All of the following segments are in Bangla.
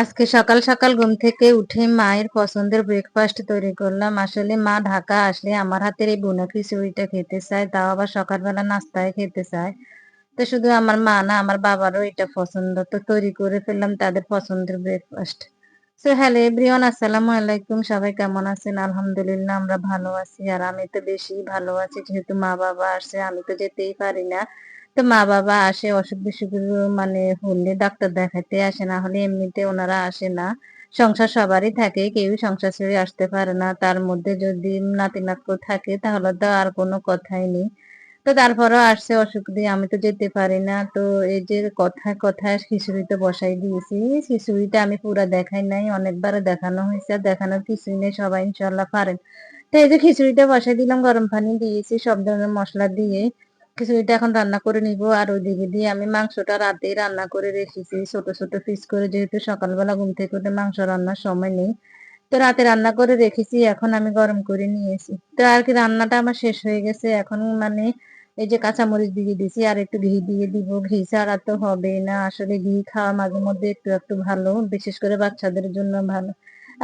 আজকে সকাল সকাল ঘুম থেকে উঠে মায়ের পছন্দের ব্রেকফাস্ট তৈরি করলাম। আসলে মা ঢাকা আসলে আমার হাতের এই ভুনা খিচুড়িটা খেতে চায়, তাও আবার সকালবেলা নাস্তায় খেতে চায়। তো শুধু আমার মা না, আমার বাবারও এটা পছন্দ, তো তৈরি করে ফেললাম তাদের পছন্দের ব্রেকফাস্ট। সো হ্যালো এভরিওয়ান, আসসালামু আলাইকুম। সবাই কেমন আছেন? আলহামদুলিল্লাহ আমরা ভালো আছি। আর আমি তো বেশি ভালো আছি, যেহেতু মা বাবা আসছে, আমি তো যেতেই পারি না। তো মা বাবা আসে অসুখ বিসুখ মানে হলে ডাক্তার দেখাতে আসে, না হলে এমনিতে ওনারা আসে না। সংসার সবারই থাকে, কেউই সংসার ছেড়ে আসতে পারে না। তার মধ্যে যদি নাতি নাতকো থাকে তাহলে তো আর কোনো কথাই নেই। তো তারপরেও আসছে অসুখ দিয়ে, আমি তো যেতে পারি না। তো এই যে কথায় কথায় খিচুড়িতে বসাই দিয়েছি। খিচুড়িটা আমি পুরা দেখাই নাই, অনেকবার দেখানো হয়েছে, আর দেখানোর কিছুই নেই, সবাই ইনশাল্লাহ পারেন। তো এই যে খিচুড়িটা বসাই দিলাম, গরম পানি দিয়েছি সব ধরনের মশলা দিয়ে। খিচুড়িটা এখন রান্না করে নিব। আর ওইদিকে দিয়ে আমি মাংসটা রাতেই রান্না করে রেখেছি ছোট ছোট পিস করে, যেহেতু সকালবেলা ঘুম থেকে উঠে মাংস রান্নার সময় নেই। তো রাতে রান্না করে রেখেছি, এখন আমি গরম করে নিয়েছি। তো আর কি রান্নাটা আমার শেষ হয়ে গেছে এখন। মানে এই যে কাঁচামরিচ দিয়ে দিছি, আর একটু ঘি দিয়ে দিব। ঘি ছাড়া তো হবে না, আসলে ঘি খাওয়া মাঝে মধ্যে একটু একটু ভালো, বিশেষ করে বাচ্চাদের জন্য ভালো।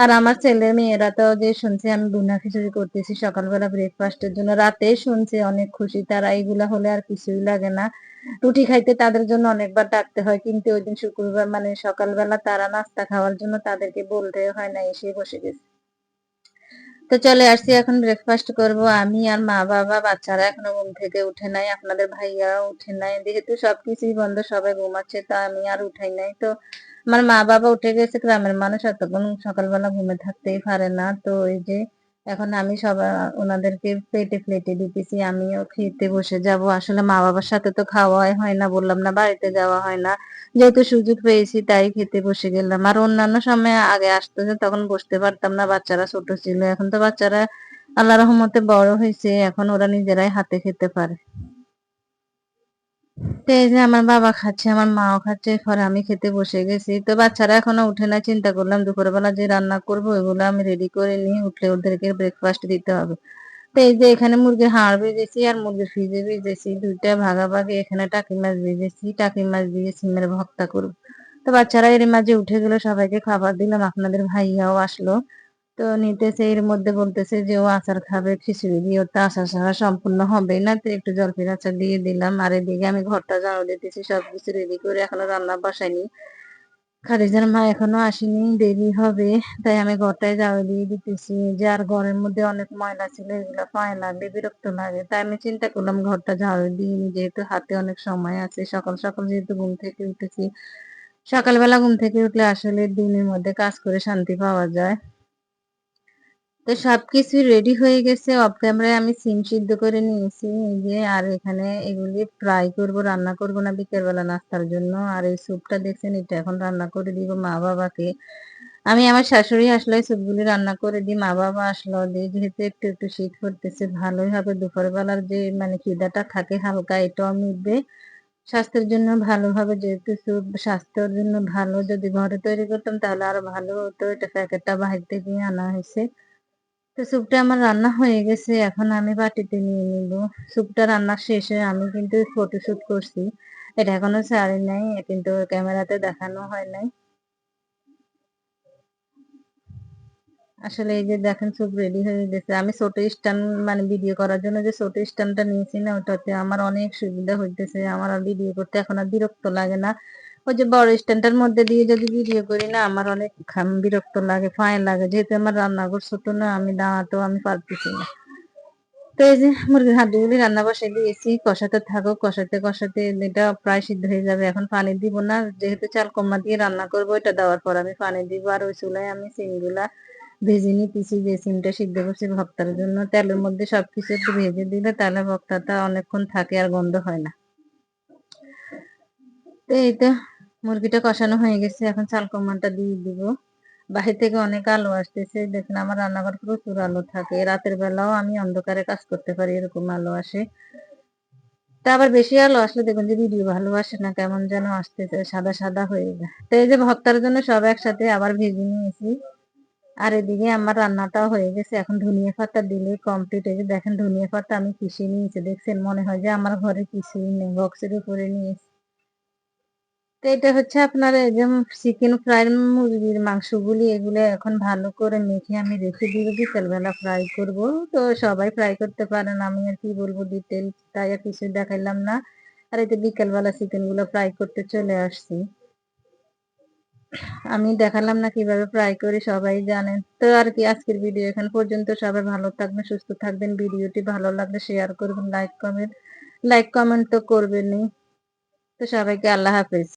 আর আমার ছেলে মেয়েরা তো যে শুনছে আমি ভুনা খিচুড়ি করতেছি সকালবেলা ব্রেকফাস্টের জন্য, রাতে শুনছে, অনেক খুশি তারা। এইগুলা হলে আর কিছুই লাগে না। রুটি খাইতে তাদের জন্য অনেকবার ডাকতে হয়, কিন্তু ওই দিন শুক্রবার মানে সকালবেলা তারা নাস্তা খাওয়ার জন্য তাদেরকে বলতে হয় না, এসে বসে গেছে। তো চলে আসছি, এখন ব্রেকফাস্ট করব আমি আর মা বাবা। বাচ্চারা এখনো ঘুম থেকে উঠে নাই, আপনাদের ভাইয়াও উঠে নাই, যেহেতু সবকিছুই বন্ধ, সবাই ঘুমাচ্ছে, তা আমি আর উঠাই নাই। তো আমার মা বাবা উঠে গেছে, গ্রামের মানুষ এতক্ষণ সকালবেলা ঘুমে থাকতেই পারে না। তো এই যে এখন আমি সবাই ওনাদেরকে প্লেটে প্লেটে দিতেছি, আমিও খেতে বসে যাব। আসলে মা বাবার সাথে তো খাওয়াই হয় না, বললাম না, বাড়িতে যাওয়া হয় না। যেহেতু সুযোগ পেয়েছি তাই খেতে বসে গেলাম। আর অন্যান্য সময় আগে আসতো যে তখন বসতে পারতাম না, বাচ্চারা ছোট ছিল। এখন তো বাচ্চারা আল্লাহ রহমতে বড় হয়েছে, এখন ওরা নিজেরাই হাতে খেতে পারে। তো এই যে আমার বাবা খাচ্ছে, আমার মাও খাচ্ছে, পরে আমি খেতে বসে গেছি। তো বাচ্চারা এখনো উঠে না, চিন্তা করলাম দুপুরবেলা যে রান্না করবো এগুলো আমি রেডি করে নিয়ে উঠলে ওদেরকে ব্রেকফাস্ট দিতে হবে। তো এই যে এখানে মুরগির হাড় ভেজেছি আর মুরগির ফ্রিজে ভেজেছি, দুইটা ভাগাভাগি। এখানে টাকি মাছ ভেজেছি, টাকি মাছ দিয়ে সিমের ভর্তা করবো। তো বাচ্চারা এর মাঝে উঠে গেল, সবাইকে খাবার দিলাম, আপনাদের ভাইয়াও আসলো। তো নিতেছে, এর মধ্যে বলতেছে যে ও আচার খাবে খিচুড়ি দিয়ে, ওর তো আচার ছাড়া সম্পূর্ণ হবে না। তো একটু জলপির আচার দিয়ে দিলাম। আর এদিকে আমি ঘরটা ঝাড়ু দিতেছি, সবকিছু রেডি করে এখনো রান্না বসাইনি। খাদিজার মা এখনো আসেনি, দেরি হবে, তাই আমি ঘরটায় ঝাড়ু দিয়ে দিতেছি। যে আর ঘরের মধ্যে অনেক ময়লা ছিল, এগুলো পায়ে লাগলে বিরক্ত লাগে, তাই আমি চিন্তা করলাম ঘরটা ঝাড়ু দিয়ে নি, যেহেতু হাতে অনেক সময় আছে। সকাল সকাল যেহেতু ঘুম থেকে উঠেছি, সকালবেলা ঘুম থেকে উঠলে আসলে দিনের মধ্যে কাজ করে শান্তি পাওয়া যায়। তো সবকিছু রেডি হয়ে গেছে। অফ ক্যামেরায় আমি সিম সিদ্ধ করে নিয়েছি এই যে। আর এখানে এগুলি ফ্রাই করব, রান্না করব না, বিকেল বেলা নাস্তার জন্য। আর এই স্যুপটা দেখছেন, এটা এখন রান্না করে দিব মা বাবাকে। আমি আমার শাশুড়ি আসলে স্যুপগুলি রান্না করে দিই, মা বাবা আসলো দিয়ে, যেহেতু একটু একটু শীত করতেছে, ভালোই হবে। দুপুর বেলার যে মানে খিদাটা থাকে হালকা, এটাও মিটবে, স্বাস্থ্যের জন্য ভালো হবে। যেহেতু স্যুপ স্বাস্থ্যের জন্য ভালো, যদি ঘরে তৈরি করতাম তাহলে আরো ভালো হতো। এটা প্যাকেটটা বাহির থেকে আনা হয়েছে। তো স্যুপটা আমার রান্না হয়ে গেছে, এখন আমি বাটিতে নিয়ে নিব। স্যুপটা রান্না শেষে আমি কিন্তু ফটোশুট করছি, এটা এখনো ছাড়ি নাই, কিন্তু ক্যামেরাতে দেখানো হয় নাই। আসলে এই যে দেখেন স্যুপ রেডি হয়ে গেছে। আমি ছোট স্ট্যান্ড মানে ভিডিও করার জন্য যে ছোট স্ট্যান্ডটা নিয়েছি না, ওটাতে আমার অনেক সুবিধা হইতেছে। আমার আর ভিডিও করতে এখন আর বিরক্ত লাগে না। ওই যে বড় স্ট্যান্ডটার মধ্যে দিয়ে যদি ভিডিও করি না, আমার অনেক বিরক্ত লাগে, ফাইন লাগে, যেহেতু আমার রান্নাঘর ছোট না, আমি দাঁড়াতেও আমি পারতেছি না। তো এই যে মুরগির হাড্ডিগুলি রান্না বসাই দিয়েছি, কষাতে থাকো, কষাতে কষাতে এটা প্রায় সিদ্ধ হয়ে যাবে। এখন পানি দিব না, যেহেতু চাল কম্মা দিয়ে রান্না করবো, এটা দেওয়ার পর আমি পানি দিব। আর ওই চুলায় আমি সিমগুলা ভেজে নিতেছি, যে সিমটা সিদ্ধ করছি ভর্তার জন্য। তেলের মধ্যে সবকিছু একটু ভেজে দিলে তাহলে ভর্তাটা অনেকক্ষণ থাকে আর গন্ধ হয় না। তো এই তো মুরগিটা কষানো হয়ে গেছে, এখন চাল কম্মাটা দিয়ে দিব। বাহির থেকে অনেক আলো আসতেছে, দেখেন আমার রান্নাঘর প্রচুর আলো থাকে, রাতের বেলাও আমি অন্ধকারে কাজ করতে পারি, এরকম আলো আসে। তা আবার বেশি আলো আসলে দেখুন যে ভিডিও ভালো আসে না, কেমন যেন আসতেছে, সাদা সাদা হয়ে যায়। তো এই যে ভর্তার জন্য সব একসাথে আবার ভেজে নিয়েছি। আর এদিকে আমার রান্নাটাও হয়ে গেছে, এখন ধনিয়া পাতা দিলে কমপ্লিট। এই যে দেখেন ধনিয়া পাতা আমি পিষে নিয়েছি, দেখছেন, মনে হয় যে আমার ঘরে কিছুই নেই, বক্সের উপরে নিয়েছি। তো এটা হচ্ছে আপনার এই যে চিকেন ফ্রাই মুরগির মাংসগুলি এগুলো এখন ভালো করে মেখে আমি রেখে দিব, বিকেলবেলা ফ্রাই করব। তো সবাই ফ্রাই করতে পারেন, আমি আর কি বলবো ডিটেইলস, তাই আর কিছু দেখাইলাম না। আর এই যে বিকেলবেলা চিকেন গুলো ফ্রাই করতে চলে আসছি। আমি দেখালাম না কিভাবে ফ্রাই করি, সবাই জানেন। তো আর কি আজকের ভিডিও এখান পর্যন্ত। সবাই ভালো থাকবেন, সুস্থ থাকবেন। ভিডিওটি ভালো লাগলে শেয়ার করবেন, লাইক কমেন্ট তো করবেনই। তো সবাইকে আল্লাহ হাফেজ।